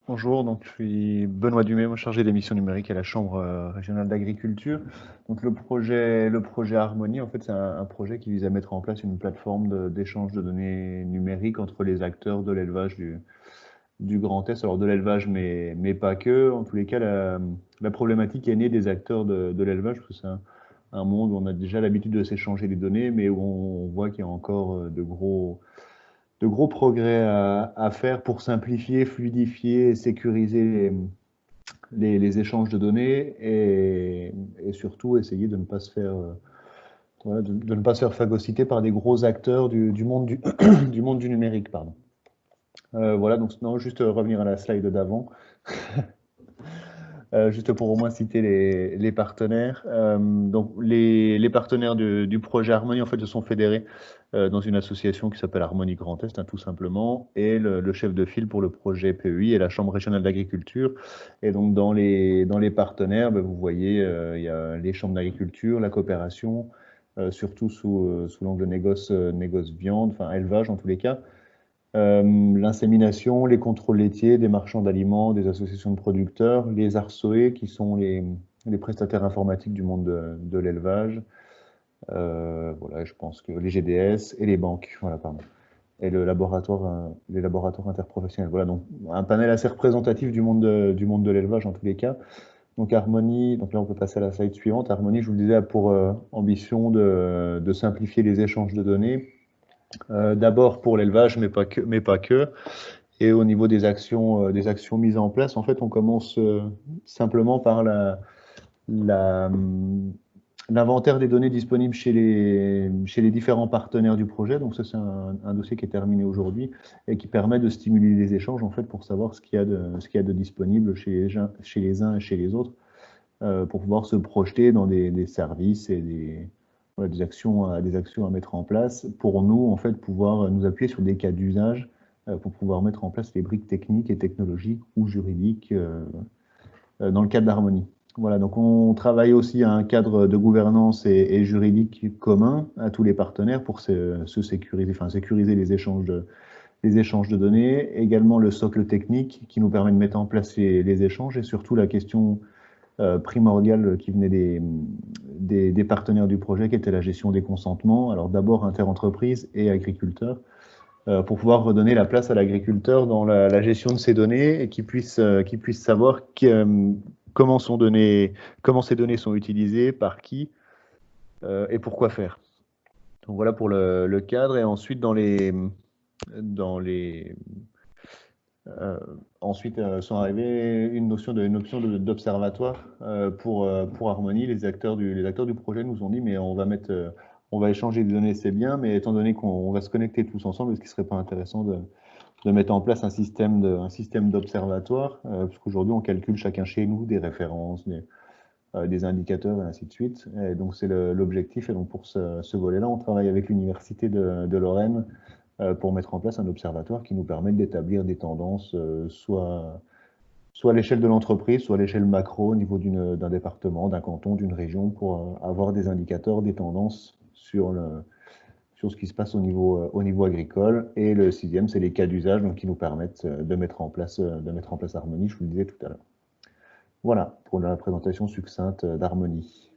Bonjour, donc je suis Benoît Dumay, moi, chargé des missions numériques à la Chambre régionale d'agriculture. Donc le projet Harmonie, en fait, c'est un projet qui vise à mettre en place une plateforme d'échange de données numériques entre les acteurs de l'élevage du Grand Est, alors de l'élevage, mais pas que. En tous les cas, la problématique est née des acteurs de l'élevage, parce que c'est un monde où on a déjà l'habitude de s'échanger des données, mais où on voit qu'il y a encore de gros progrès à faire pour simplifier, fluidifier et sécuriser les échanges de données et surtout essayer de ne pas se faire, voilà, de ne pas se faire phagocyter par des gros acteurs du monde du monde du numérique, pardon. Voilà, donc non, juste revenir à la slide d'avant. Juste pour au moins citer les partenaires. Donc les partenaires du projet Harmonie en fait se sont fédérés dans une association qui s'appelle Harmonie Grand Est, hein, tout simplement, et le chef de file pour le projet PEI est la Chambre régionale d'agriculture. Et donc dans les partenaires, ben, vous voyez, il y a les chambres d'agriculture, la coopération, surtout sous l'angle négoce viande, enfin élevage en tous les cas. L'insémination, les contrôles laitiers, des marchands d'aliments, des associations de producteurs, les ARSOE, qui sont les prestataires informatiques du monde de l'élevage, voilà, je pense que les GDS et les banques, voilà, pardon, et les laboratoires interprofessionnels. Voilà, donc un panel assez représentatif du monde de l'élevage en tous les cas. Donc Harmonie, donc là on peut passer à la slide suivante. Harmonie, je vous le disais, a pour ambition de simplifier les échanges de données, d'abord pour l'élevage, mais pas que. Et au niveau des actions mises en place, en fait, on commence simplement par la, l'inventaire des données disponibles chez les différents partenaires du projet. Donc ça, c'est un dossier qui est terminé aujourd'hui et qui permet de stimuler les échanges, en fait, pour savoir ce qu'il y a de disponible chez les uns et chez les autres, pour pouvoir se projeter dans des services et voilà, des actions à mettre en place pour nous, en fait, pouvoir nous appuyer sur des cas d'usage pour pouvoir mettre en place les briques techniques et technologiques ou juridiques dans le cadre d'Harmonie. Voilà, donc on travaille aussi à un cadre de gouvernance et juridique commun à tous les partenaires pour se sécuriser, enfin sécuriser les échanges de données, également le socle technique qui nous permet de mettre en place les échanges et surtout la question primordiale qui venait des partenaires du projet, qui était la gestion des consentements. Alors d'abord interentreprises et agriculteurs, pour pouvoir redonner la place à l'agriculteur dans la gestion de ces données et qu'il puisse savoir comment ces données sont utilisées, par qui et pourquoi faire. Donc voilà pour le cadre. Et ensuite, dans les ensuite sont arrivées une option d'observatoire pour Harmonie. Les acteurs du projet nous ont dit, mais on va échanger des données, c'est bien, mais étant donné qu'on va se connecter tous ensemble, est-ce qu'il ne serait pas intéressant de mettre en place un système d'observatoire, puisqu'aujourd'hui on calcule chacun chez nous des références, des indicateurs et ainsi de suite. Et donc c'est l'objectif. Et donc pour ce volet-là, on travaille avec l'Université de Lorraine pour mettre en place un observatoire qui nous permet d'établir des tendances, soit à l'échelle de l'entreprise, soit à l'échelle macro au niveau d'un département, d'un canton, d'une région, pour avoir des indicateurs, des tendances sur ce qui se passe au niveau agricole. Et le sixième, c'est les cas d'usage, donc qui nous permettent de mettre en place Harmonie, je vous le disais tout à l'heure. Voilà pour la présentation succincte d'Harmonie.